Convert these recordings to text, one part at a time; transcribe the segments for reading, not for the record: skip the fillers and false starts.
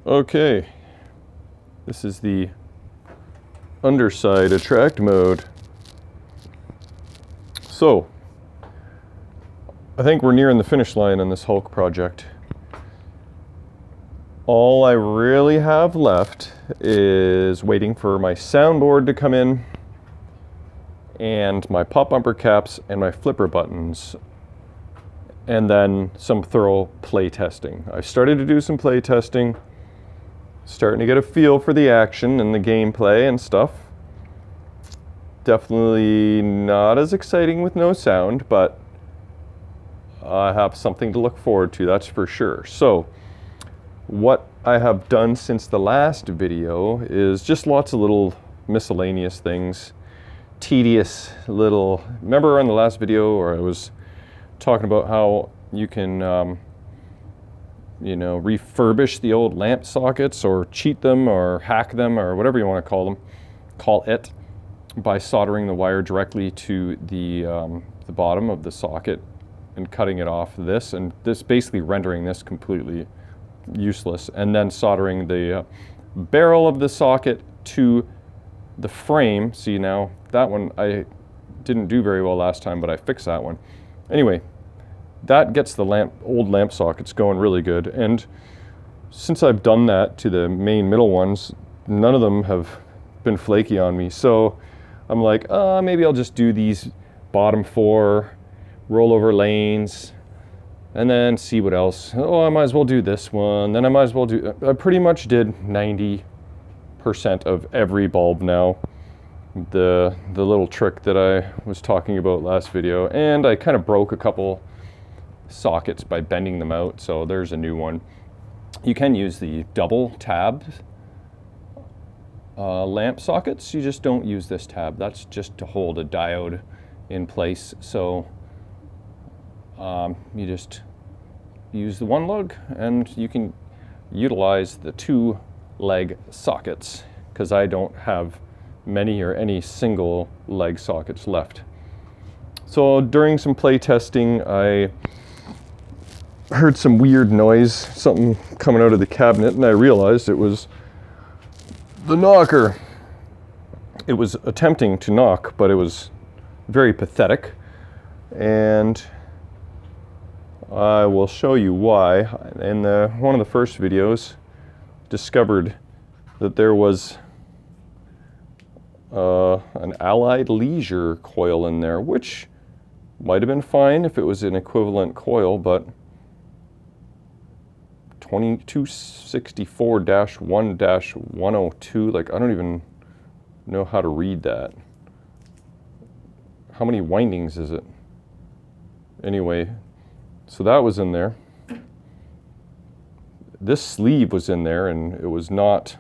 Okay, this is the underside attract mode. So, I think we're nearing the finish line on this Hulk project. All I really have left is waiting for my soundboard to come in and my pop bumper caps and my flipper buttons, and then some thorough play testing. I started to do some play testing, starting to get a feel for the action and the gameplay and stuff. Definitely not as exciting with no sound, but I have something to look forward to, that's for sure. So, what I have done since the last video is just lots of little miscellaneous things. Tedious little, remember on the last video where I was talking about how you can refurbish the old lamp sockets or cheat them or hack them or whatever you want to call it, by soldering the wire directly to the bottom of the socket and cutting it off this, and this basically rendering this completely useless, and then soldering the barrel of the socket to the frame. See, now that one I didn't do very well last time, but I fixed that one. Anyway, that gets the old lamp sockets going really good, and since I've done that to the main middle ones, none of them have been flaky on me. So I'm like, maybe I'll just do these bottom 4 rollover lanes and then see what else. Oh, I might as well do this one. Then I might as well do, I pretty much did 90% of every bulb now. The little trick that I was talking about last video, and I kind of broke a couple sockets by bending them out, so there's a new one. You can use the double tab lamp sockets. You just don't use this tab. That's just to hold a diode in place. So you just use the one lug, and you can utilize the 2 leg sockets, because I don't have many or any single leg sockets left. So during some play testing, I heard some weird noise, something coming out of the cabinet, and I realized it was the knocker. It was attempting to knock, but it was very pathetic, and I will show you why. In one of the first videos, discovered that there was an Allied Leisure coil in there, which might have been fine if it was an equivalent coil, but 2264-1-102, like, I don't even know how to read that. How many windings is it? Anyway, so that was in there. This sleeve was in there, and it was not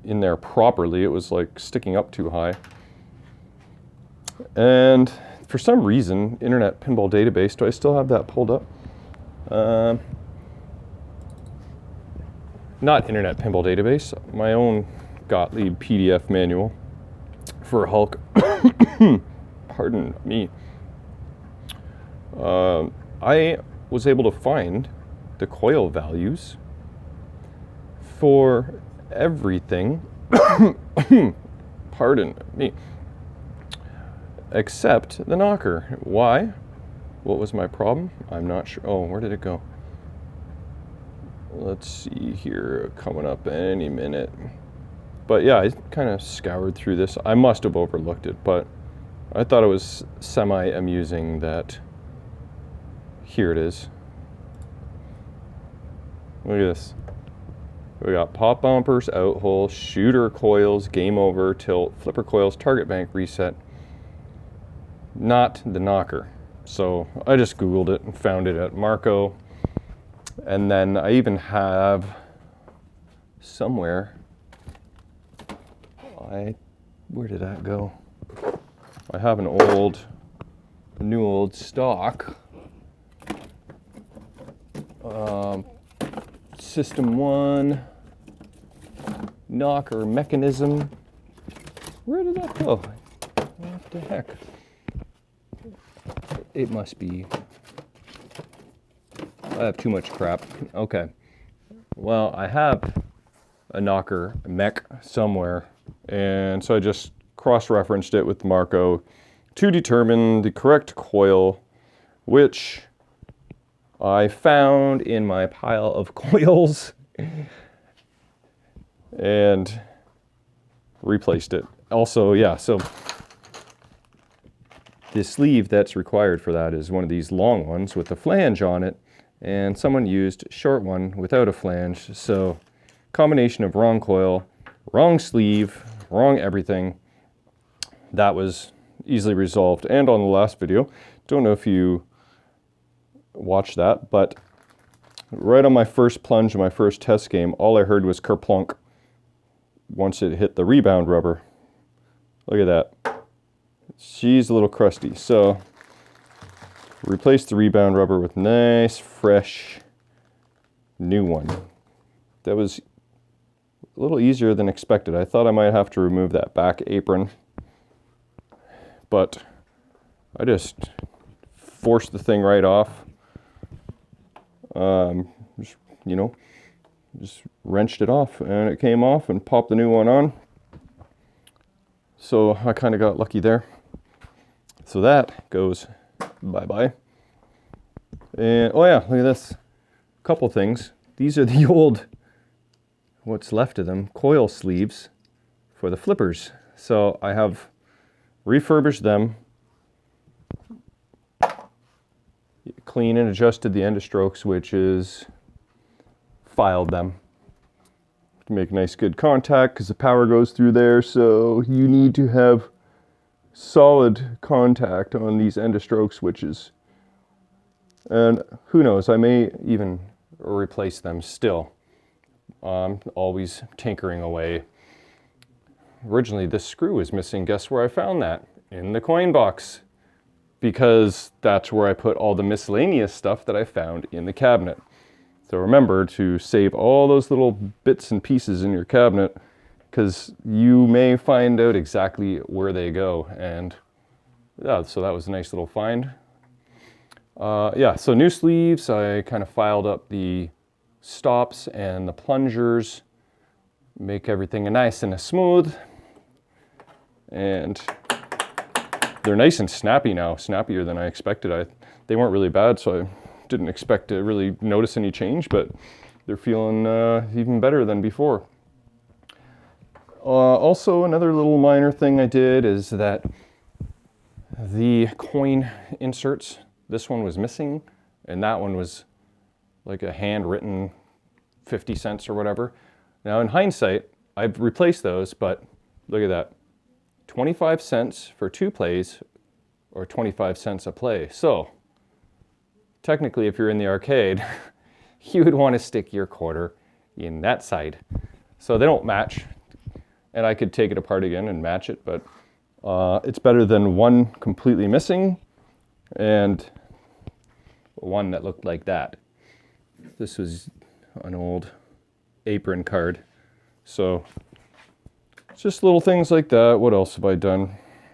in there properly. It was like sticking up too high. And for some reason, Internet Pinball Database, do I still have that pulled up? Not Internet Pinball Database, my own Gottlieb PDF manual for Hulk. Pardon me. I was able to find the coil values for everything, pardon me, except the knocker. Why? What was my problem? I'm not sure. Oh, where did it go? Let's see here, coming up any minute. But yeah, I kind of scoured through this. I must have overlooked it, but I thought it was semi-amusing that here it is. Look at this. We got pop bumpers, out hole, shooter coils, game over, tilt, flipper coils, target bank reset. Not the knocker. So I just Googled it and found it at Marco. And then I even have somewhere, where did that go? I have a new old stock System 1 knocker mechanism. Where did that go? What the heck? It must be, I have too much crap. Okay. Well, I have a knocker mech somewhere, and so I just cross-referenced it with Marco to determine the correct coil, which I found in my pile of coils and replaced it. Also, yeah, so the sleeve that's required for that is one of these long ones with a flange on it, and someone used a short one without a flange. So combination of wrong coil, wrong sleeve, wrong everything. That was easily resolved. And on the last video, don't know if you watched that, but right on my first plunge of my first test game, all I heard was kerplunk once it hit the rebound rubber. Look at that. She's a little crusty. So replace the rebound rubber with nice, fresh, new one. That was a little easier than expected. I thought I might have to remove that back apron, but I just forced the thing right off. Just wrenched it off, and it came off, and popped the new one on. So I kind of got lucky there. So that goes bye-bye. And oh yeah, look at this. Couple things. These are the old, what's left of them, coil sleeves for the flippers. So I have refurbished them, clean and adjusted the end of stroke switches, filed them to make nice good contact because the power goes through there, so you need to have solid contact on these end of stroke switches. And who knows, I may even replace them still. I'm always tinkering away. Originally this screw was missing. Guess where I found that? In the coin box, because that's where I put all the miscellaneous stuff that I found in the cabinet. So remember to save all those little bits and pieces in your cabinet, because you may find out exactly where they go. And yeah, so that was a nice little find. Yeah, so new sleeves. I kind of filed up the stops and the plungers, make everything nice and smooth. And they're nice and snappy now, snappier than I expected. They weren't really bad, so I didn't expect to really notice any change, but they're feeling even better than before. Also, another little minor thing I did is that the coin inserts, this one was missing, and that one was like a handwritten 50 cents or whatever. Now in hindsight, I've replaced those, but look at that. 25 cents for 2 plays, or 25 cents a play. So technically, if you're in the arcade, you would want to stick your quarter in that side. So they don't match, and I could take it apart again and match it, but it's better than one completely missing and one that looked like that. This was an old apron card. So just little things like that. What else have I done?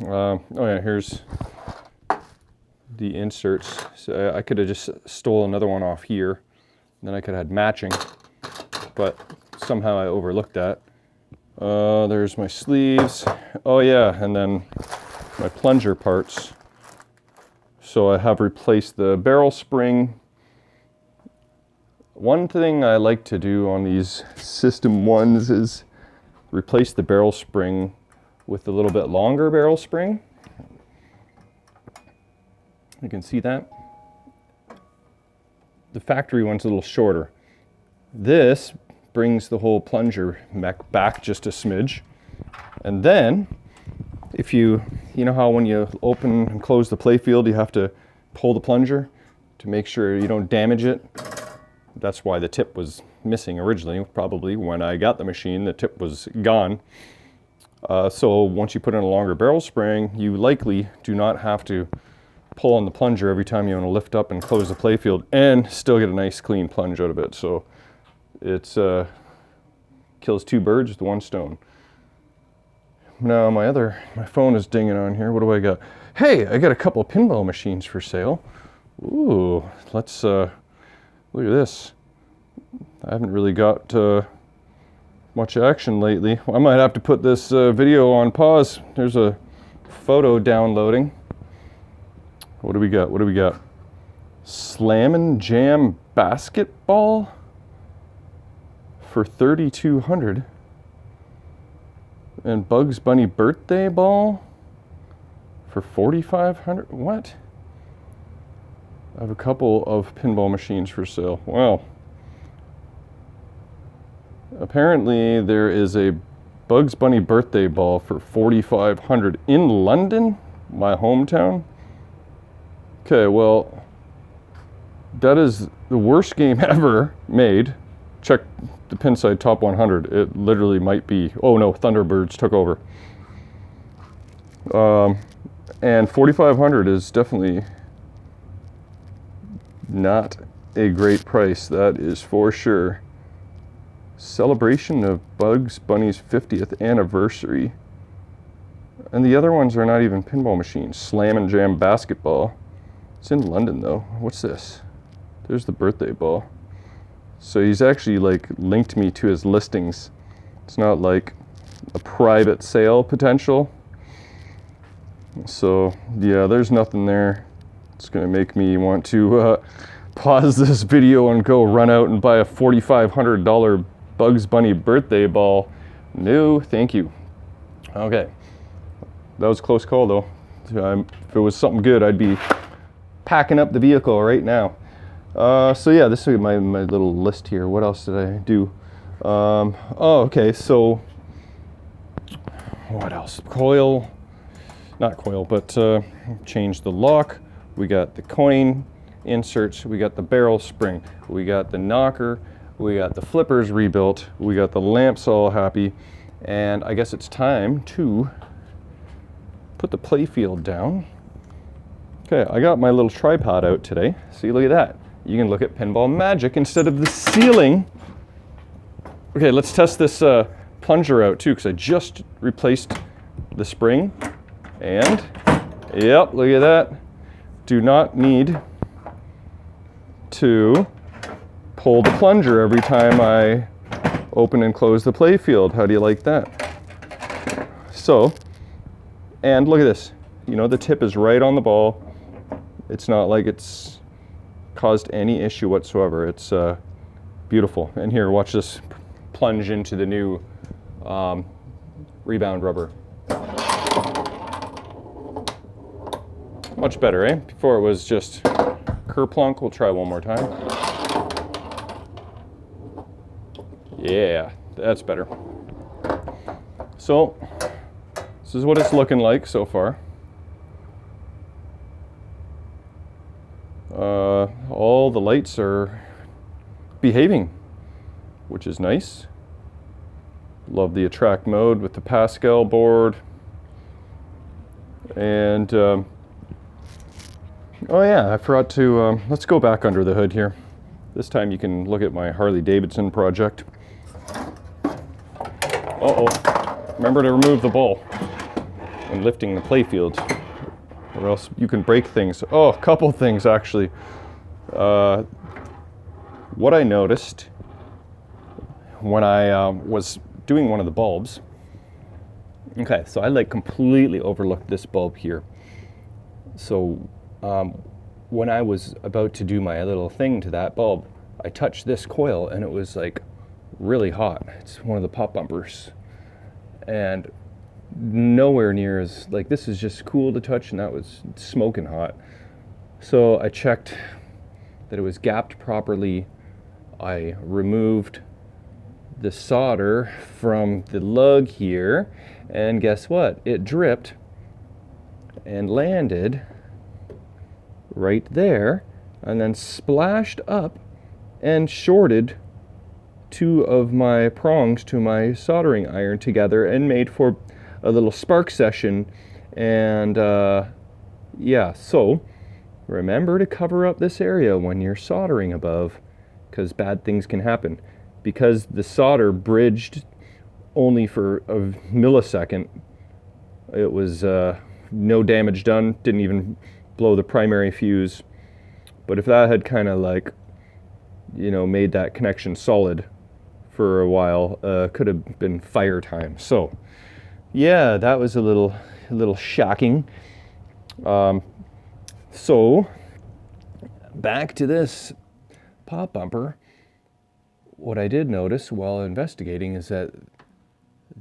Oh yeah, here's the inserts. So I could have just stole another one off here, and then I could have had matching, but somehow I overlooked that. There's my sleeves. Oh yeah, and then my plunger parts. So I have replaced the barrel spring. One thing I like to do on these System 1s is replace the barrel spring with a little bit longer barrel spring. You can see that. The factory one's a little shorter. This brings the whole plunger mech back just a smidge. And then, if you know how when you open and close the playfield, you have to pull the plunger to make sure you don't damage it. That's why the tip was missing originally. Probably when I got the machine, the tip was gone. So once you put in a longer barrel spring, you likely do not have to pull on the plunger every time you want to lift up and close the playfield, and still get a nice clean plunge out of it. So it's kills 2 birds with 1 stone. Now my phone is dinging on here. What do I got? Hey, I got a couple of pinball machines for sale. Ooh, let's look at this. I haven't really got much action lately. I might have to put this video on pause. There's a photo downloading. What do we got? What do we got? Slam & Jam basketball for $3,200. And Bugs Bunny birthday ball for $4,500. What? I have a couple of pinball machines for sale. Wow. Apparently there is a Bugs Bunny birthday ball for $4,500 in London, my hometown. Okay, well, that is the worst game ever made. Check the Pinside Top 100. It literally might be. Oh no, Thunderbirds took over. And $4,500 is definitely not a great price. That is for sure. Celebration of Bugs Bunny's 50th anniversary. And the other ones are not even pinball machines. Slam & Jam basketball. It's in London though. What's this? There's the birthday ball. So he's actually like linked me to his listings. It's not like a private sale potential. So yeah, there's nothing there. It's gonna make me want to pause this video and go run out and buy a $4,500 Bugs Bunny birthday ball. No, thank you. Okay, that was a close call though. If it was something good, I'd be packing up the vehicle right now. So yeah, this is my little list here. What else did I do? Oh, okay, so what else? Coil, not coil, but change the lock. We got the coin inserts. We got the barrel spring. We got the knocker. We got the flippers rebuilt. We got the lamps all happy. And I guess it's time to put the playfield down. Okay, I got my little tripod out today. See, look at that. You can look at pinball magic instead of the ceiling. Okay, let's test this plunger out too, because I just replaced the spring. And, yep, look at that. Do not need to pull the plunger every time I open and close the playfield. How do you like that? So, and look at this. You know, the tip is right on the ball. It's not like it's caused any issue whatsoever. It's beautiful. And here, watch this plunge into the new rebound rubber. Much better, eh? Before it was just kerplunk. We'll try one more time. Yeah, that's better. So, this is what it's looking like so far. All the lights are behaving, which is nice. Love the attract mode with the Pascal board. And, oh yeah, I forgot to, let's go back under the hood here. This time you can look at my Harley Davidson project. Uh-oh, remember to remove the ball when lifting the playfield, or else you can break things. Oh, a couple things actually. What I noticed when I was doing one of the bulbs, okay, so I like completely overlooked this bulb here. So when I was about to do my little thing to that bulb, I touched this coil and it was like really hot. It's one of the pop bumpers. And nowhere near as, like, this is just cool to touch and that was smoking hot. So I checked that it was gapped properly. I removed the solder from the lug here, and guess what? It dripped and landed right there and then splashed up and shorted two of my prongs to my soldering iron together and made for a little spark session. And yeah, so remember to cover up this area when you're soldering above, because bad things can happen. Because the solder bridged only for a millisecond, it was no damage done, didn't even blow the primary fuse. But if that had kind of like you know, made that connection solid for a while. Could have been fire time. So yeah, that was a little shocking. So back to this pop bumper. What I did notice while investigating is that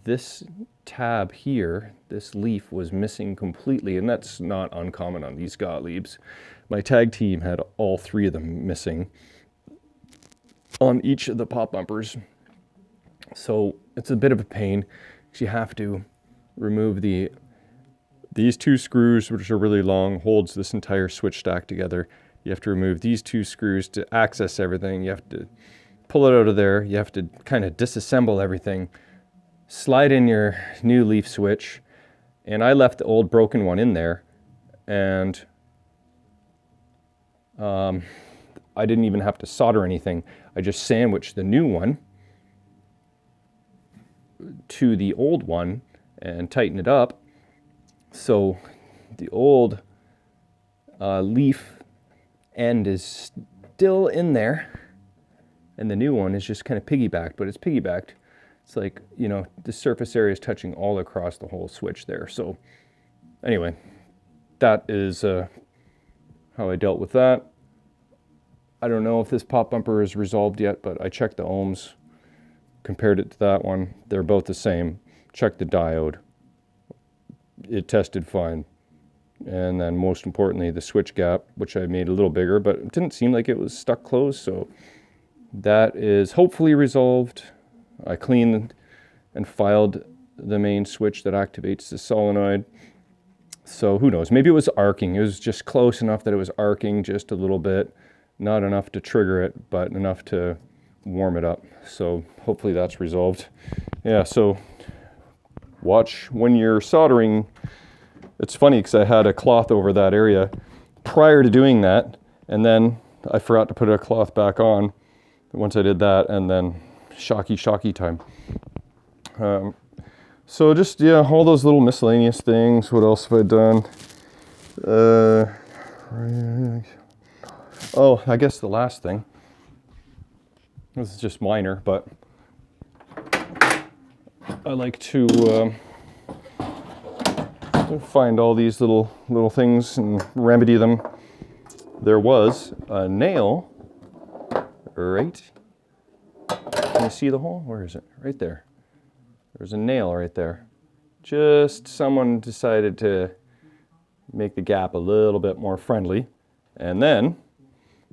this tab here, this leaf, was missing completely, and that's not uncommon on these Gottliebs. My tag team had all three of them missing on each of the pop bumpers. So it's a bit of a pain because you have to remove these two screws, which are really long, holds this entire switch stack together. You have to remove these two screws to access everything. You have to pull it out of there. You have to kind of disassemble everything, slide in your new leaf switch, and I left the old broken one in there, and I didn't even have to solder anything. I just sandwiched the new one to the old one and tighten it up. So the old leaf end is still in there, and the new one is just kind of piggybacked, but it's piggybacked. It's like, you know, the surface area is touching all across the whole switch there. So anyway, that is how I dealt with that. I don't know if this pop bumper is resolved yet, but I checked the ohms, compared it to that one. They're both the same. Checked the diode. It tested fine. And then most importantly, the switch gap, which I made a little bigger, but it didn't seem like it was stuck closed. So that is hopefully resolved. I cleaned and filed the main switch that activates the solenoid. So who knows, maybe it was arcing. It was just close enough that it was arcing just a little bit. Not enough to trigger it, but enough to warm it up. So hopefully that's resolved. Yeah, so watch when you're soldering. It's funny because I had a cloth over that area prior to doing that, and then I forgot to put a cloth back on once I did that, and then shocky time. So just, yeah, all those little miscellaneous things. What else have I done? Oh, I guess the last thing, this is just minor, but I like to find all these little things and remedy them. There was a nail right, can you see the hole? Where is it? Right there. There's a nail right there. Just someone decided to make the gap a little bit more friendly. And then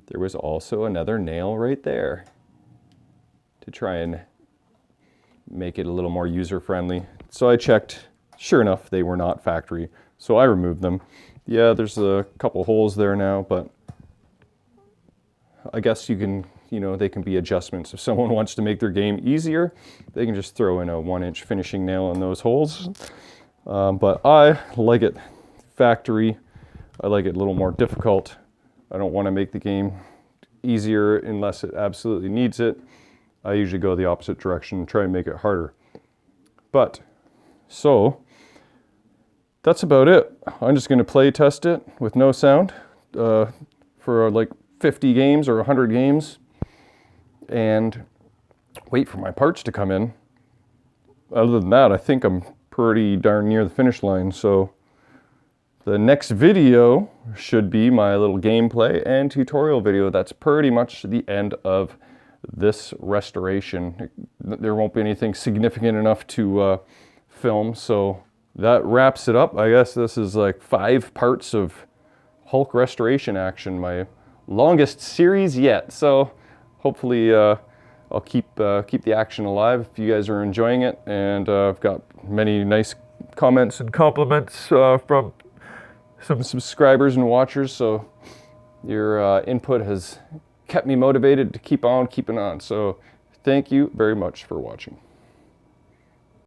there was also another nail right there to try and make it a little more user-friendly. So I checked. Sure enough, they were not factory, so I removed them. Yeah, there's a couple holes there now, but I guess you can, you know, they can be adjustments. If someone wants to make their game easier, they can just throw in a 1-inch finishing nail in those holes. But I like it factory. I like it a little more difficult. I don't want to make the game easier unless it absolutely needs it. I usually go the opposite direction and try and make it harder. But, so, that's about it. I'm just going to play test it with no sound for like 50 games or 100 games and wait for my parts to come in. Other than that, I think I'm pretty darn near the finish line. So the next video should be my little gameplay and tutorial video. That's pretty much the end of this restoration. There won't be anything significant enough to film, so that wraps it up. I guess this is like 5 parts of Hulk restoration action, my longest series yet. So hopefully I'll keep the action alive if you guys are enjoying it. And I've got many nice comments and compliments from some subscribers and watchers. So your input has kept me motivated to keep on keeping on. So thank you very much for watching.